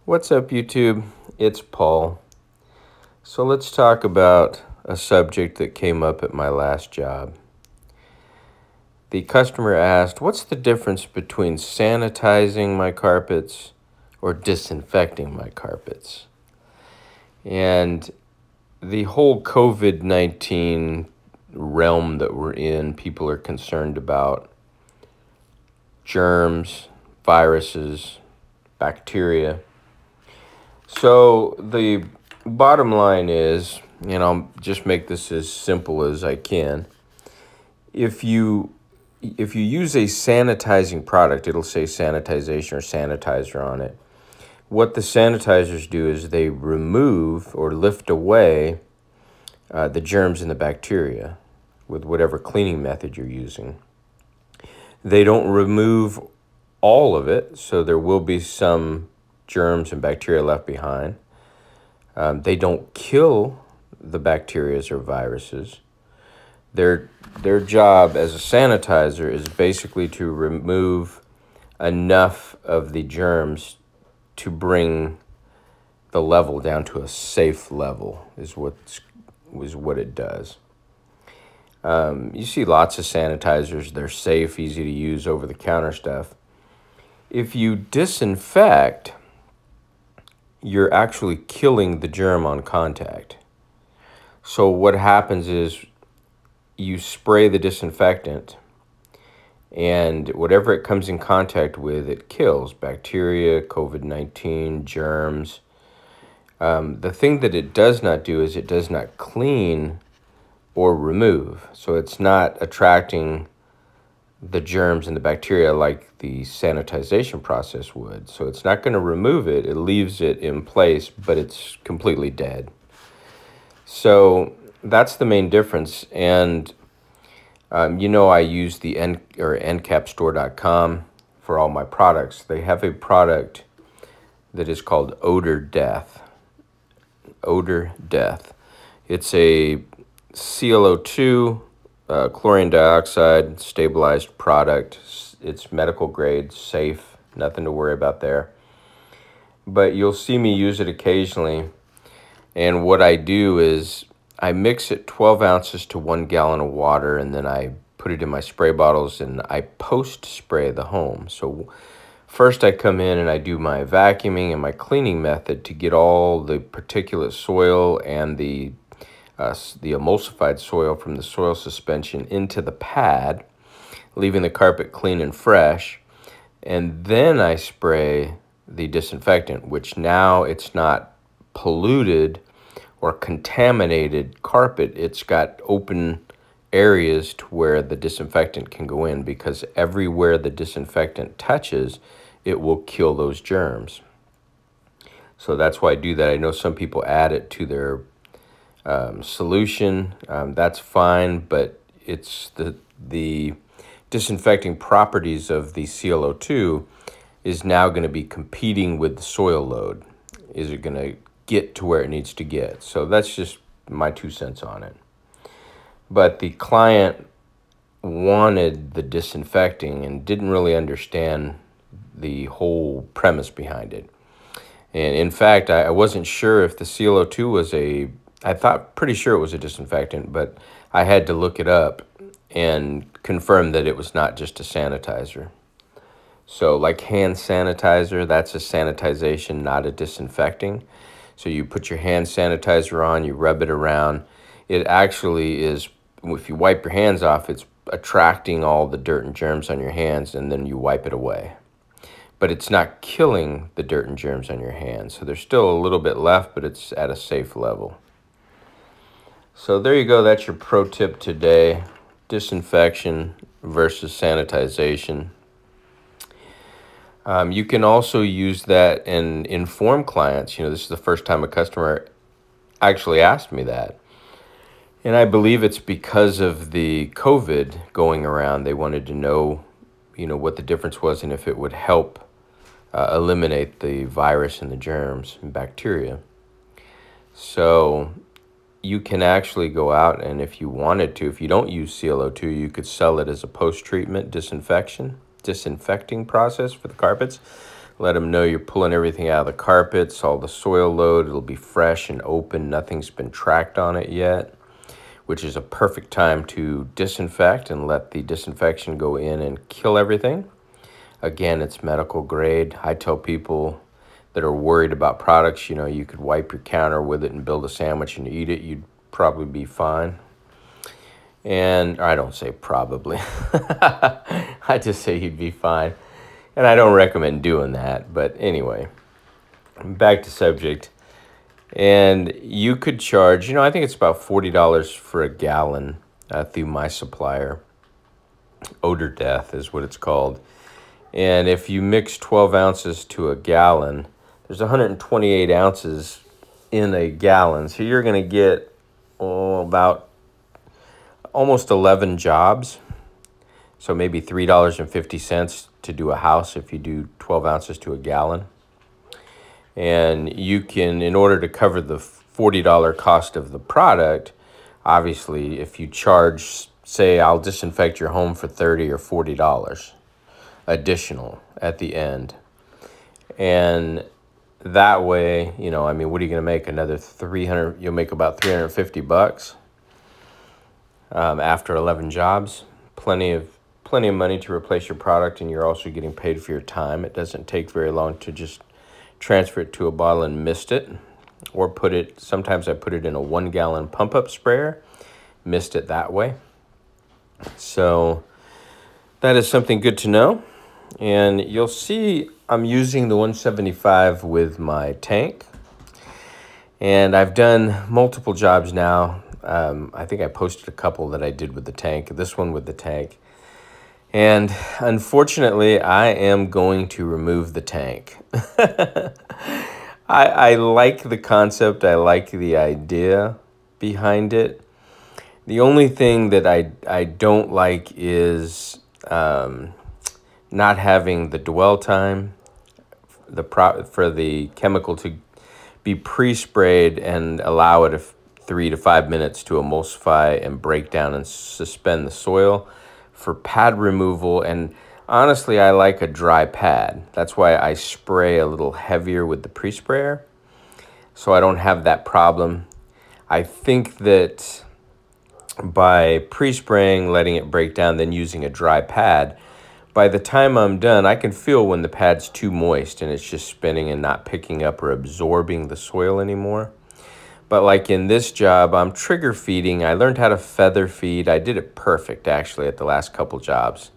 What's up, YouTube? It's Paul. So let's talk about a subject that came up at my last job. The customer asked, what's the difference between sanitizing my carpets or disinfecting my carpets? And the whole COVID-19 realm that we're in, people are concerned about germs, viruses, bacteria. So the bottom line is, and I'll just make this as simple as I can. If you use a sanitizing product, it'll say sanitization or sanitizer on it. What the sanitizers do is they remove or lift away the germs and the bacteria with whatever cleaning method you're using. They don't remove all of it, so there will be some germs and bacteria left behind. They don't kill the bacteria or viruses. Their job as a sanitizer is basically to remove enough of the germs to bring the level down to a safe level is what it does. You see lots of sanitizers. They're safe, easy to use, over-the-counter stuff. If you disinfect, you're actually killing the germ on contact. So what happens is you spray the disinfectant, and whatever it comes in contact with, it kills bacteria, COVID-19, germs. The thing that it does not do is it does not clean or remove. So it's not attracting the germs and the bacteria like the sanitization process would. So it's not going to remove it. It leaves it in place, but it's completely dead. So that's the main difference. And I use the endcapstore.com for all my products. They have a product that is called Odor Death. Odor Death. It's a ClO2 chlorine dioxide stabilized product. It's medical grade, safe, nothing to worry about there. But you'll see me use it occasionally. And what I do is I mix it 12 ounces to 1 gallon of water, and then I put it in my spray bottles and I post-spray the home. So first I come in and I do my vacuuming and my cleaning method to get all the particulate soil and the emulsified soil from the soil suspension into the pad, leaving the carpet clean and fresh. And then I spray the disinfectant, which now it's not polluted or contaminated carpet. It's got open areas to where the disinfectant can go in, because everywhere the disinfectant touches, it will kill those germs. So that's why I do that. I know some people add it to their solution. That's fine, but it's the disinfecting properties of the ClO2 is now going to be competing with the soil load. Is it going to get to where it needs to get? So that's just my 2 cents on it. But the client wanted the disinfecting and didn't really understand the whole premise behind it. And in fact, I wasn't sure if the ClO2 was pretty sure it was a disinfectant, but I had to look it up and confirm that it was not just a sanitizer. So like hand sanitizer, that's a sanitization, not a disinfecting. So you put your hand sanitizer on, you rub it around. It actually is, if you wipe your hands off, it's attracting all the dirt and germs on your hands, and then you wipe it away. But it's not killing the dirt and germs on your hands. So there's still a little bit left, but it's at a safe level. So there you go. That's your pro tip today. Disinfection versus sanitization. You can also use that and inform clients. This is the first time a customer actually asked me that. And I believe it's because of the COVID going around. They wanted to know, what the difference was and if it would help eliminate the virus and the germs and bacteria. So you can actually go out, and if you wanted to, if you don't use ClO2, you could sell it as a post-treatment disinfecting process for the carpets. Let them know you're pulling everything out of the carpets, all the soil load. It'll be fresh and open. Nothing's been tracked on it yet, which is a perfect time to disinfect and let the disinfection go in and kill everything. Again, it's medical grade. I tell people that are worried about products, you know, you could wipe your counter with it and build a sandwich and eat it. You'd probably be fine. And I don't say probably. I just say you'd be fine. And I don't recommend doing that. But anyway, back to subject. And you could charge, you know, I think it's about $40 for a gallon through my supplier. Odor Death is what it's called. And if you mix 12 ounces to a gallon, there's 128 ounces in a gallon. So you're going to get about almost 11 jobs. So maybe $3.50 to do a house if you do 12 ounces to a gallon. And you can, in order to cover the $40 cost of the product, obviously if you charge, say I'll disinfect your home for $30 or $40 additional at the end. And that way, you know, I mean, what are you going to make? Another 300, you'll make about 350 bucks after 11 jobs. Plenty of money to replace your product, and you're also getting paid for your time. It doesn't take very long to just transfer it to a bottle and mist it, or put it, sometimes I put it in a 1-gallon pump-up sprayer, mist it that way. So that is something good to know. And you'll see I'm using the 175 with my tank. And I've done multiple jobs now. I think I posted a couple that I did with the tank, this one with the tank. And unfortunately, I am going to remove the tank. I like the concept. I like the idea behind it. The only thing that I don't like is not having the dwell time for the chemical to be pre-sprayed and allow it 3 to 5 minutes to emulsify and break down and suspend the soil for pad removal. And honestly, I like a dry pad. That's why I spray a little heavier with the pre-sprayer, so I don't have that problem. I think that by pre-spraying, letting it break down, then using a dry pad, by the time I'm done, I can feel when the pad's too moist and it's just spinning and not picking up or absorbing the soil anymore. But like in this job, I'm trigger feeding. I learned how to feather feed. I did it perfect, actually, at the last couple jobs.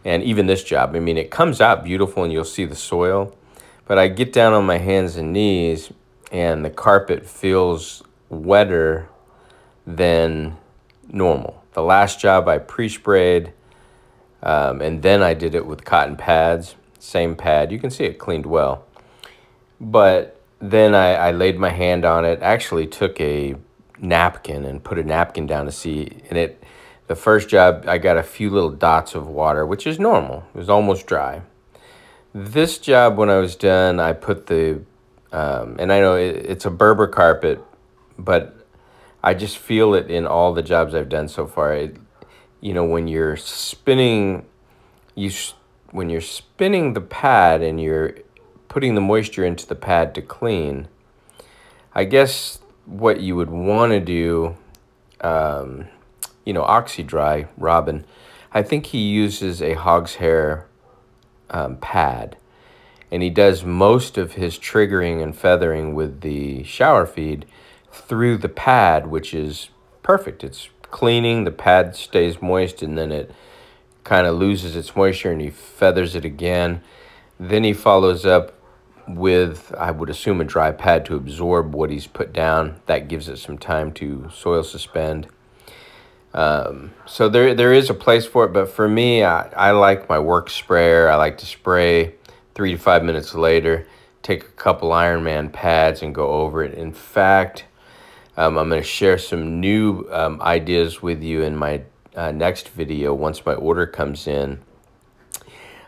And even this job, I mean, it comes out beautiful and you'll see the soil. But I get down on my hands and knees and the carpet feels wetter than normal. The last job I pre-sprayed, and then I did it with cotton pads, same pad. You can see it cleaned well. But then I laid my hand on it, actually took a napkin and put a napkin down to see. And the first job, I got a few little dots of water, which is normal. It was almost dry. This job, when I was done, I put and I know it's a Berber carpet, but I just feel it in all the jobs I've done so far. You know, when you're spinning, when you're spinning the pad and you're putting the moisture into the pad to clean, I guess what you would want to do, you know, Oxy-Dry, Robin, I think he uses a hog's hair pad, and he does most of his triggering and feathering with the shower feed through the pad, which is perfect. It's cleaning, the pad stays moist, and then it kind of loses its moisture and he feathers it again. Then he follows up with, I would assume, a dry pad to absorb what he's put down. That gives it some time to soil suspend. So there is a place for it, but for me, I like my work sprayer. I like to spray 3 to 5 minutes later, take a couple Ironman pads and go over it. In fact, I'm going to share some new ideas with you in my next video once my order comes in.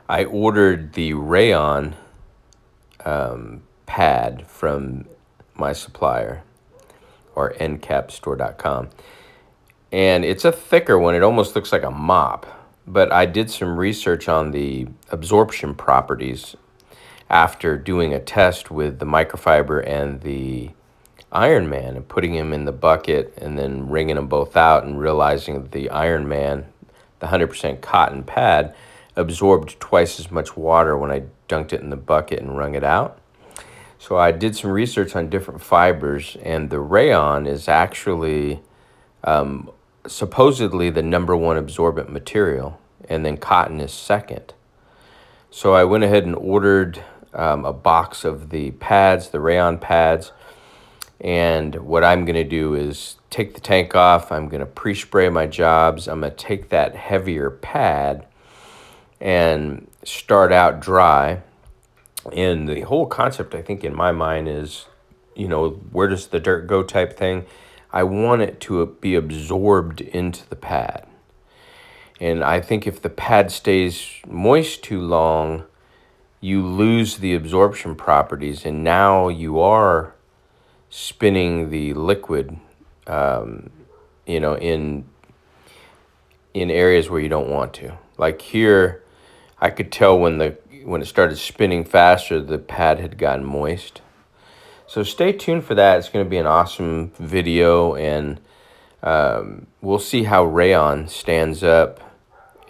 I ordered the rayon pad from my supplier, or ncapstore.com. And it's a thicker one. It almost looks like a mop. But I did some research on the absorption properties. after doing a test with the microfiber and the Iron Man and putting him in the bucket and then wringing them both out and realizing that the Iron Man, the 100% cotton pad, absorbed twice as much water when I dunked it in the bucket and wrung it out. So I did some research on different fibers, and the rayon is actually supposedly the #1 absorbent material, and then cotton is second. So I went ahead and ordered a box of the pads, the rayon pads, and what I'm going to do is take the tank off. I'm going to pre-spray my jobs. I'm going to take that heavier pad and start out dry. And the whole concept, I think, in my mind is, you know, where does the dirt go type thing. I want it to be absorbed into the pad. And I think if the pad stays moist too long, you lose the absorption properties, and now you are spinning the liquid, you know, in areas where you don't want to. Like here, I could tell when it started spinning faster, the pad had gotten moist. So stay tuned for that. It's going to be an awesome video, and we'll see how rayon stands up.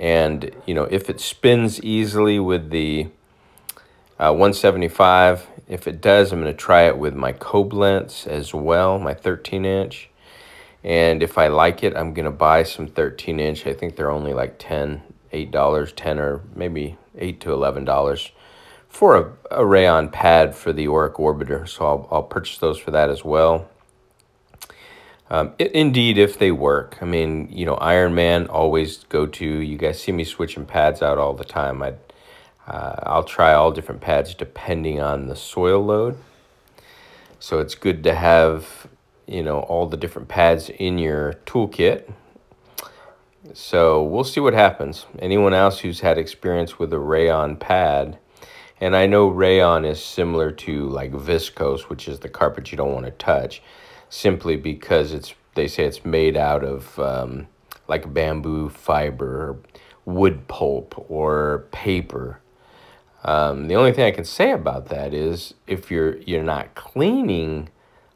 And, you know, if it spins easily with the 175, if it does, I'm going to try it with my Koblenz as well, my 13-inch. And if I like it, I'm going to buy some 13-inch. I think they're only like $8, $10, or maybe $8 to $11 for a rayon pad for the Auric Orbiter. So I'll purchase those for that as well. Indeed, if they work. I mean, you know, Iron Man, always go to. You guys see me switching pads out all the time. I'll try all different pads depending on the soil load. So it's good to have, you know, all the different pads in your toolkit. So we'll see what happens. Anyone else who's had experience with a rayon pad, and I know rayon is similar to like viscose, which is the carpet you don't want to touch, simply because they say it's made out of like bamboo fiber, or wood pulp, or paper. The only thing I can say about that is if you're not cleaning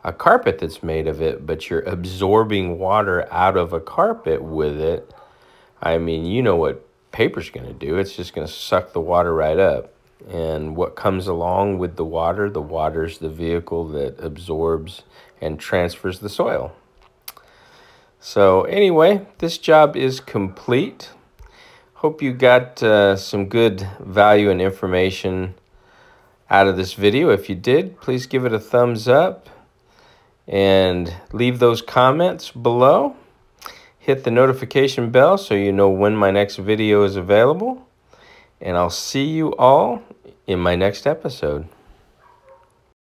a carpet that's made of it, but you're absorbing water out of a carpet with it, I mean, you know what paper's going to do. It's just going to suck the water right up. And what comes along with the water's the vehicle that absorbs and transfers the soil. So anyway, this job is complete. Hope you got some good value and information out of this video. If you did, please give it a thumbs up and leave those comments below. Hit the notification bell so you know when my next video is available. And I'll see you all in my next episode.